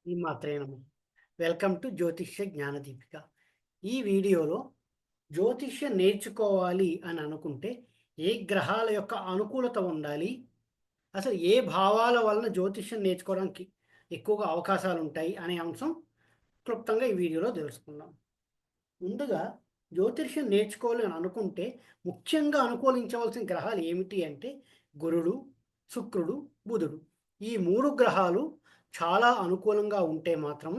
ఈ మాత్రే నమః. Welcome to జ్యోతిష్య జ్ఞానదీపిక. ఈ వీడియోలో జ్యోతిష్యం నేర్చుకోవాలి అని అనుకుంటే ఏ గ్రహాల యొక్క అనుకూలత ఉండాలి, అసలు ఏ భావాల వలన జ్యోతిష్యం నేర్చుకోవడానికి ఎక్కువగా అవకాశాలు ఉంటాయి అనే అంశం క్లుప్తంగా ఈ వీడియోలో తెలుసుకుందాం. ముందుగా జ్యోతిష్యం నేర్చుకోవాలి అని అనుకుంటే ముఖ్యంగా అనుకూలించవలసిన గ్రహాలు ఏమిటి అంటే గురుడు, శుక్రుడు, బుధుడు. ఈ మూడు గ్రహాలు చాలా అనుకూలంగా ఉంటే మాత్రం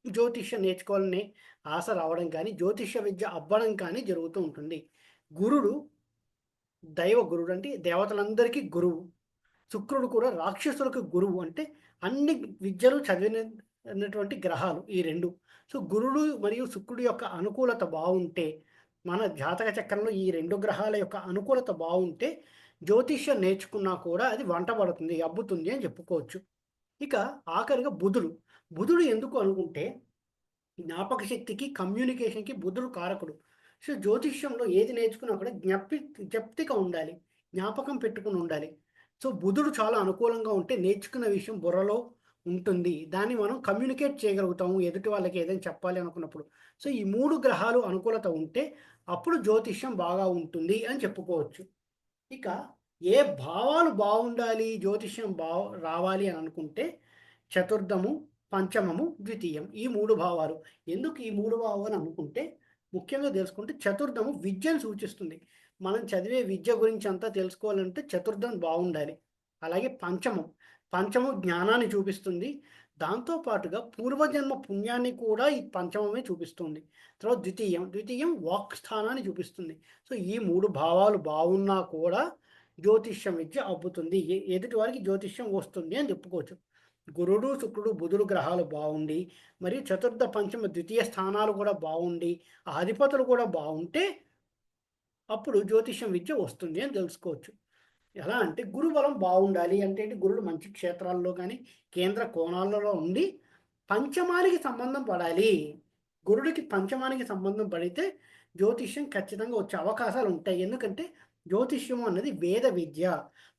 జ్యోతిష్యం నేర్చుకోవాలనే ఆశ రావడం కానీ జ్యోతిష్య విద్య అవ్వడం కానీ జరుగుతూ ఉంటుంది. గురుడు దైవ గురుడు అంటే దేవతలందరికీ గురువు. శుక్రుడు కూడా రాక్షసులకు గురువు. అంటే అన్ని విద్యలు చదివినటువంటి గ్రహాలు ఈ రెండు. సో గురుడు మరియు శుక్రుడు యొక్క అనుకూలత బాగుంటే, మన జాతక చక్రంలో ఈ రెండు గ్రహాల యొక్క అనుకూలత బాగుంటే జ్యోతిష్యం నేర్చుకున్నా కూడా అది వంట పడుతుంది, అబ్బుతుంది అని చెప్పుకోవచ్చు. ఇక ఆఖరిగా బుధుడు. బుధుడు ఎందుకు అనుకుంటే జ్ఞాపక శక్తికి, కమ్యూనికేషన్‌కి బుధుడు కారకుడు. సో జ్యోతిష్యంలో ఏది నేర్చుకున్నా కూడా జ్ఞప్తిక ఉండాలి. జ్ఞాపకం పెట్టుకొని ఉండాలి. సో బుధుడు చాలా అనుకూలంగా ఉంటే నేర్చుకున్న విషయం బుర్రలో ఉంటుంది. దాన్ని మనం కమ్యూనికేట్ చేయగలుగుతాము ఎదుటి వాళ్ళకి ఏదైనా చెప్పాలి అనుకున్నప్పుడు. సో ఈ 3 గ్రహాలు అనుకూలత ఉంటే అప్పుడు జ్యోతిష్యం బాగా ఉంటుంది అని చెప్పుకోవచ్చు. ఇక ఏ భావాలు బావుండాలి, జ్యోతిష్యం రావాలి అని అనుకుంటే చతుర్థము, పంచమము, ద్వితీయం ఈ 3 భావాలు. ఎందుకు ఈ 3 భావాలు అని అనుకుంటే ముఖ్యంగా తెలుసుకుంటే చతుర్థము విద్యను సూచిస్తుంది. మనం చదివే విద్య గురించి అంతా తెలుసుకోవాలంటే చతుర్థం బావుండాలి. అలాగే పంచమం జ్ఞానాన్ని చూపిస్తుంది. దాంతో పాటుగా పూర్వజన్మ పుణ్యాన్ని కూడా ఈ పంచమమే చూపిస్తుంది. తర్వాత ద్వితీయం వాక్ స్థానాన్ని చూపిస్తుంది. సో ఈ 3 భావాలు బావున్నా కూడా జ్యోతిష్యం విద్య అబ్బుతుంది. ఎదుటి వారికి జ్యోతిష్యం వస్తుంది అని చెప్పుకోవచ్చు. గురుడు, శుక్రుడు, బుధుడు గ్రహాలు బావుండి, మరియు చతుర్థ, పంచమ, ద్వితీయ స్థానాలు కూడా బావుండి, ఆ అధిపతులు కూడా బావుంటే అప్పుడు జ్యోతిష్యం విద్య వస్తుంది అని తెలుసుకోవచ్చు. ఎలా అంటే గురుబలం బావుండాలి అంటే ఏంటి? గురుడు మంచి క్షేత్రాల్లో గానీ, కేంద్ర కోణాలలో ఉండి పంచమానికి సంబంధం పడాలి. గురుడికి పంచమానికి సంబంధం పడితే జ్యోతిష్యం ఖచ్చితంగా వచ్చే అవకాశాలు ఉంటాయి. ఎందుకంటే జ్యోతిష్యం అన్నది వేద విద్య.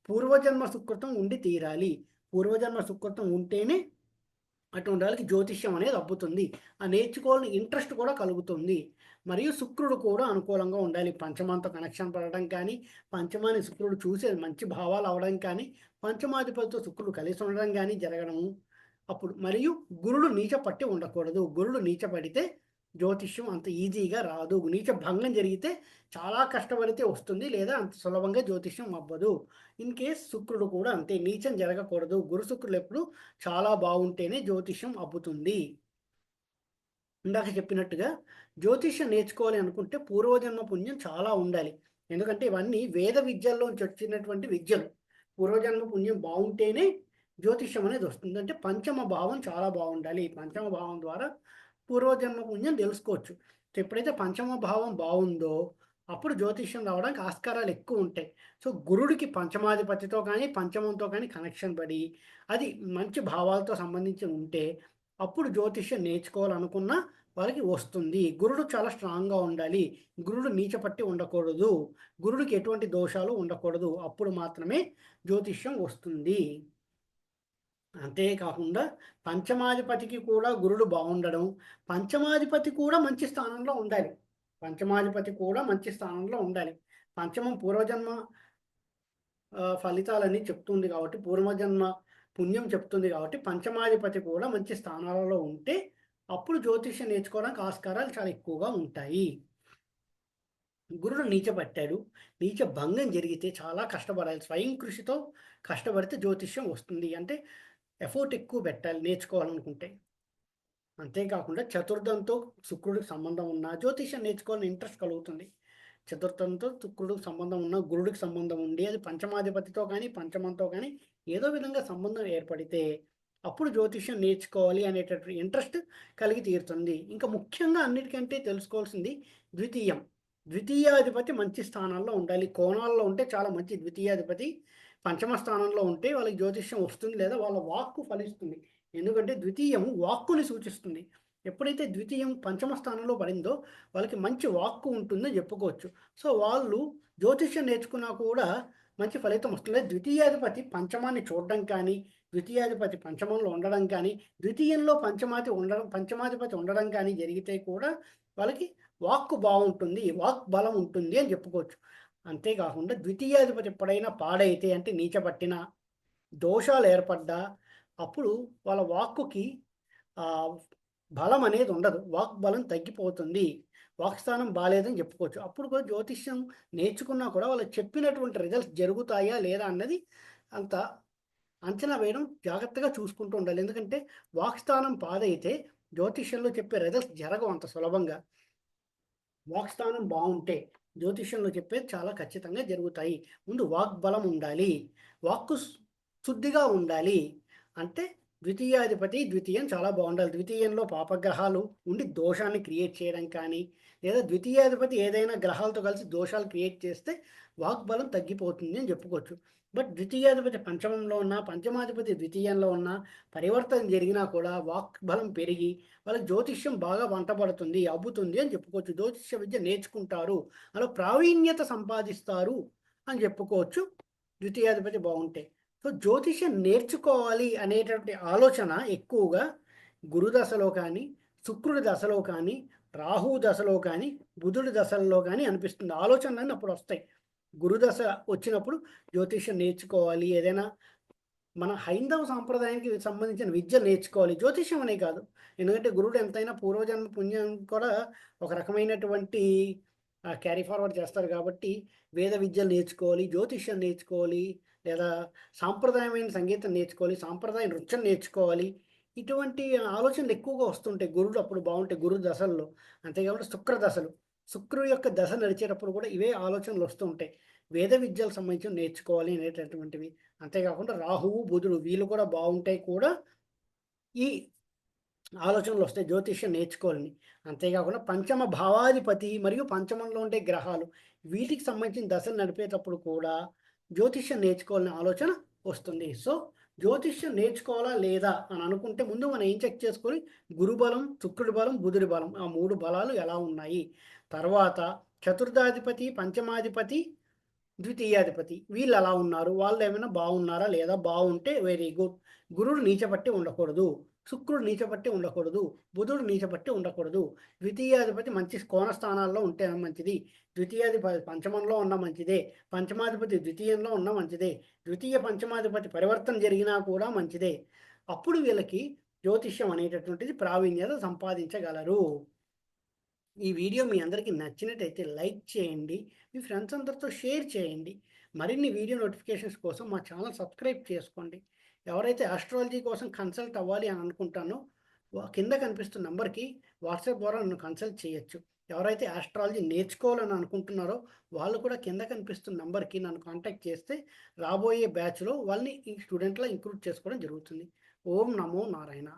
పూర్వజన్మ సుకృతం ఉండి తీరాలి. పూర్వజన్మ సుకృతం ఉంటేనే అటువంటి వాళ్ళకి జ్యోతిష్యం అనేది అబ్బుతుంది. ఆ నేర్చుకోవాలని ఇంట్రెస్ట్ కూడా కలుగుతుంది. మరియు శుక్రుడు కూడా అనుకూలంగా ఉండాలి. పంచమంతో కనెక్షన్ పడడం కానీ, పంచమాన్ని శుక్రుడు చూసి అది మంచి భావాలు అవ్వడం కానీ, పంచమాధిపతితో శుక్రుడు కలిసి ఉండడం కానీ జరగడము. అప్పుడు మరియు గురుడు నీచ పట్టి ఉండకూడదు. గురుడు నీచ పడితే జ్యోతిష్యం అంత ఈజీగా రాదు. నీచ భంగం జరిగితే చాలా కష్టపడితే వస్తుంది, లేదా అంత సులభంగా జ్యోతిష్యం అవ్వదు. ఇన్ కేస్ శుక్రుడు కూడా అంతే, నీచం జరగకూడదు. గురు శుక్రులు ఎప్పుడు చాలా బాగుంటేనే జ్యోతిష్యం అబ్బుతుంది. ఇందాక చెప్పినట్టుగా జ్యోతిష్యం నేర్చుకోవాలి అనుకుంటే పూర్వజన్మ పుణ్యం చాలా ఉండాలి. ఎందుకంటే ఇవన్నీ వేద విద్యల్లోంచి వచ్చినటువంటి విద్యలు. పూర్వజన్మ పుణ్యం బాగుంటేనే జ్యోతిష్యం అనేది వస్తుంది. అంటే పంచమ భావం చాలా బాగుండాలి. ఈ పంచమ భావం ద్వారా పూర్వజన్మ పుణ్యం తెలుసుకోవచ్చు. సో ఎప్పుడైతే పంచమ భావం బాగుందో అప్పుడు జ్యోతిష్యం రావడానికి ఆస్కారాలు ఎక్కువ ఉంటాయి. సో గురుడికి పంచమాధిపతితో కానీ, పంచమంతో కానీ కనెక్షన్ పడి అది మంచి భావాలతో సంబంధించి ఉంటే అప్పుడు జ్యోతిష్యం నేర్చుకోవాలనుకున్నా వాళ్ళకి వస్తుంది. గురుడు చాలా స్ట్రాంగ్‌గా ఉండాలి. గురుడు నీచ పట్టి ఉండకూడదు. గురుడికి ఎటువంటి దోషాలు ఉండకూడదు. అప్పుడు మాత్రమే జ్యోతిష్యం వస్తుంది. అంతే కాకుండా పంచమాధిపతికి కూడా గురుడు బాగుండడం, పంచమాధిపతి కూడా మంచి స్థానంలో ఉండాలి. పంచమాధిపతి కూడా మంచి స్థానంలో ఉండాలి. పంచమం పూర్వజన్మ ఫలితాలన్నీ చెప్తుంది కాబట్టి, పూర్వజన్మ పుణ్యం చెప్తుంది కాబట్టి, పంచమాధిపతి కూడా మంచి స్థానాలలో ఉంటే అప్పుడు జ్యోతిష్యం నేర్చుకోవడానికి ఆస్కారాలు చాలా ఎక్కువగా ఉంటాయి. గురుడు నీచపట్టాడు. నీచ భంగం జరిగితే చాలా కష్టపడాలి. స్వయం కృషితో కష్టపడితే జ్యోతిష్యం వస్తుంది. అంటే ఎఫర్ట్ ఎక్కువ పెట్టాలి నేర్చుకోవాలనుకుంటే. అంతేకాకుండా చతుర్థంతో శుక్రుడికి సంబంధం ఉన్న జ్యోతిష్యం నేర్చుకోవాలని ఇంట్రెస్ట్ కలుగుతుంది. చతుర్థంతో శుక్రుడికి సంబంధం ఉన్న, గురుడికి సంబంధం ఉండి, అది పంచమాధిపతితో కానీ, పంచమంతో కానీ ఏదో విధంగా సంబంధం ఏర్పడితే అప్పుడు జ్యోతిష్యం నేర్చుకోవాలి అనేటటువంటి ఇంట్రెస్ట్ కలిగి తీరుతుంది. ఇంకా ముఖ్యంగా అన్నిటికంటే తెలుసుకోవాల్సింది ద్వితీయం. ద్వితీయాధిపతి మంచి స్థానాల్లో ఉండాలి. కోణాల్లో ఉంటే చాలా మంచి ద్వితీయాధిపతి. పంచమ స్థానంలో ఉంటే వాళ్ళకి జ్యోతిష్యం వస్తుంది, లేదా వాళ్ళ వాక్కు ఫలిస్తుంది. ఎందుకంటే ద్వితీయం వాక్కుని సూచిస్తుంది. ఎప్పుడైతే ద్వితీయం పంచమ స్థానంలో పడిందో వాళ్ళకి మంచి వాక్కు ఉంటుందని చెప్పుకోవచ్చు. సో వాళ్ళు జ్యోతిష్యం నేర్చుకున్నా కూడా మంచి ఫలితం వస్తుంది. ద్వితీయాధిపతి పంచమాన్ని చూడడం కానీ, ద్వితీయాధిపతి పంచమంలో ఉండడం కానీ, ద్వితీయంలో పంచమాధిపతి ఉండడం కానీ జరిగితే కూడా వాళ్ళకి వాక్కు బావుంటుంది. వాక్ బలం ఉంటుంది అని చెప్పుకోవచ్చు. అంతేకాకుండా ద్వితీయాధిపతి ఎప్పుడైనా పాడైతే అంటే నీచబట్టిన, దోషాలు ఏర్పడ్డా అప్పుడు వాళ్ళ వాక్కుకి ఆహ్, బలం అనేది ఉండదు. వాక్ బలం తగ్గిపోతుంది. వాక్స్థానం బాలేదని చెప్పుకోవచ్చు. అప్పుడు కూడా జ్యోతిష్యం నేర్చుకున్నా కూడా వాళ్ళు చెప్పినటువంటి రిజల్ట్స్ జరుగుతాయా లేదా అన్నది అంత అంచనా వేయడం జాగ్రత్తగా చూసుకుంటూ ఉండాలి. ఎందుకంటే వాక్స్థానం పాడైతే జ్యోతిష్యంలో చెప్పే రిజల్ట్స్ జరగవు అంత సులభంగా. వాక్స్థానం బావుంటే జ్యోతిష్యంలో చెప్పేది చాలా ఖచ్చితంగా జరుగుతాయి. ముందు వాగ్బలం ఉండాలి. వాక్కు శుద్ధిగా ఉండాలి. అంటే ద్వితీయం చాలా బావుండాలి. ద్వితీయంలో పాపగ్రహాలు ఉండి దోషాన్ని క్రియేట్ చేయడం కానీ, లేదా ద్వితీయాధిపతి ఏదైనా గ్రహాలతో కలిసి దోషాలు క్రియేట్ చేస్తే వాగ్బలం తగ్గిపోతుంది అని చెప్పుకోవచ్చు. బట్ ద్వితీయాధిపతి పంచమంలో ఉన్నా, పంచమాధిపతి ద్వితీయంలో ఉన్నా పరివర్తన జరిగినా కూడా వాక్ బలం పెరిగి వాళ్ళకి జ్యోతిష్యం బాగా వంటపడుతుంది, అబ్బుతుంది అని చెప్పుకోవచ్చు. జ్యోతిష్య విద్య నేర్చుకుంటారు. అలా ప్రావీణ్యత సంపాదిస్తారు అని చెప్పుకోవచ్చు ద్వితీయాధిపతి బావుంటే. సో, జ్యోతిష్యం నేర్చుకోవాలి అనేటువంటి ఆలోచన ఎక్కువగా గురుదశలో కానీ, శుక్రుడి దశలో కానీ, రాహువు దశలో కానీ, బుధుడి దశల్లో కానీ అనిపిస్తుంది. ఆలోచనలన్నీ అప్పుడొస్తాయి. గురుదశ వచ్చినప్పుడు జ్యోతిష్యం నేర్చుకోవాలి. ఏదైనా మన హైందవ సాంప్రదాయానికి సంబంధించిన విద్య నేర్చుకోవాలి. జ్యోతిష్యం అనే కాదు. ఎందుకంటే గురుడు ఎంతైనా పూర్వజన్మ పుణ్యం కూడా ఒక రకమైనటువంటి క్యారీ ఫార్వర్డ్ చేస్తారు కాబట్టి వేద విద్యలు నేర్చుకోవాలి, జ్యోతిష్యం నేర్చుకోవాలి, లేదా సాంప్రదాయమైన సంగీతం నేర్చుకోవాలి, సాంప్రదాయ నృత్యం నేర్చుకోవాలి. ఇటువంటి ఆలోచనలు ఎక్కువగా వస్తుంటాయి. గురుడు అప్పుడు బావుంటాయి గురు దశల్లో. అంతేకాకుండా శుక్ర దశలు. శుక్రుడు యొక్క దశ నడిచేటప్పుడు కూడా ఇవే ఆలోచనలు వస్తూ ఉంటాయి. వేద విద్యలకు సంబంధించి నేర్చుకోవాలి అనేటటువంటివి. అంతేకాకుండా రాహువు, బుధుడు వీళ్ళు కూడా బావుంటాయి కూడా ఈ ఆలోచనలొస్తాయి జ్యోతిష్యం నేర్చుకోవాలని. అంతేకాకుండా పంచమ భావాధిపతి మరియు పంచమంలో ఉండే గ్రహాలు వీటికి సంబంధించిన దశలు నడిపేటప్పుడు కూడా జ్యోతిష్యం నేర్చుకోవాలనే ఆలోచన వస్తుంది. సో, జ్యోతిష్యం నేర్చుకోవాలా లేదా అని అనుకుంటే ముందు మనం ఏం చెక్ చేసుకొని గురుబలం, శుక్రుడి బలం, బుధుడి బలం ఆ 3 బలాలు ఎలా ఉన్నాయి? తర్వాత చతుర్థాధిపతి, పంచమాధిపతి, ద్వితీయాధిపతి వీళ్ళు ఎలా ఉన్నారు? వాళ్ళేమైనా బాగున్నారా? లేదా? బావుంటే వెరీ గుడ్. గురుడు నీచపట్టి ఉండకూడదు. శుక్రుడు నీచపట్టి ఉండకూడదు. బుధుడు నీచపట్టి ఉండకూడదు. ద్వితీయాధిపతి మంచి కోణ స్థానాల్లో ఉంటే మంచిది. ద్వితీయాధిపతి పంచమంలో ఉన్న మంచిదే. పంచమాధిపతి ద్వితీయంలో ఉన్న మంచిదే. ద్వితీయ పంచమాధిపతి పరివర్తన జరిగినా కూడా మంచిదే. అప్పుడు వీళ్ళకి జ్యోతిష్యం అనేటటువంటిది ప్రావీణ్యత సంపాదించగలరు. ఈ వీడియో మీ అందరికీ నచ్చినట్టయితే లైక్ చేయండి. మీ ఫ్రెండ్స్ అందరితో షేర్ చేయండి. మరిన్ని వీడియో నోటిఫికేషన్స్ కోసం మా ఛానల్ సబ్స్క్రైబ్ చేసుకోండి. ఎవరైతే ఆస్ట్రాలజీ కోసం కన్సల్ట్ అవ్వాలి అని అనుకుంటానో కింద కనిపిస్తున్న నంబర్కి వాట్సాప్ ద్వారా నన్ను కన్సల్ట్ చేయొచ్చు. ఎవరైతే ఆస్ట్రాలజీ నేర్చుకోవాలని అనుకుంటున్నారో వాళ్ళు కూడా కింద కనిపిస్తున్న నంబర్కి నన్ను కాంటాక్ట్ చేస్తే రాబోయే బ్యాచ్లో వాళ్ళని ఈ స్టూడెంట్లా ఇంక్లూడ్ చేసుకోవడం జరుగుతుంది. ఓం నమో నారాయణ.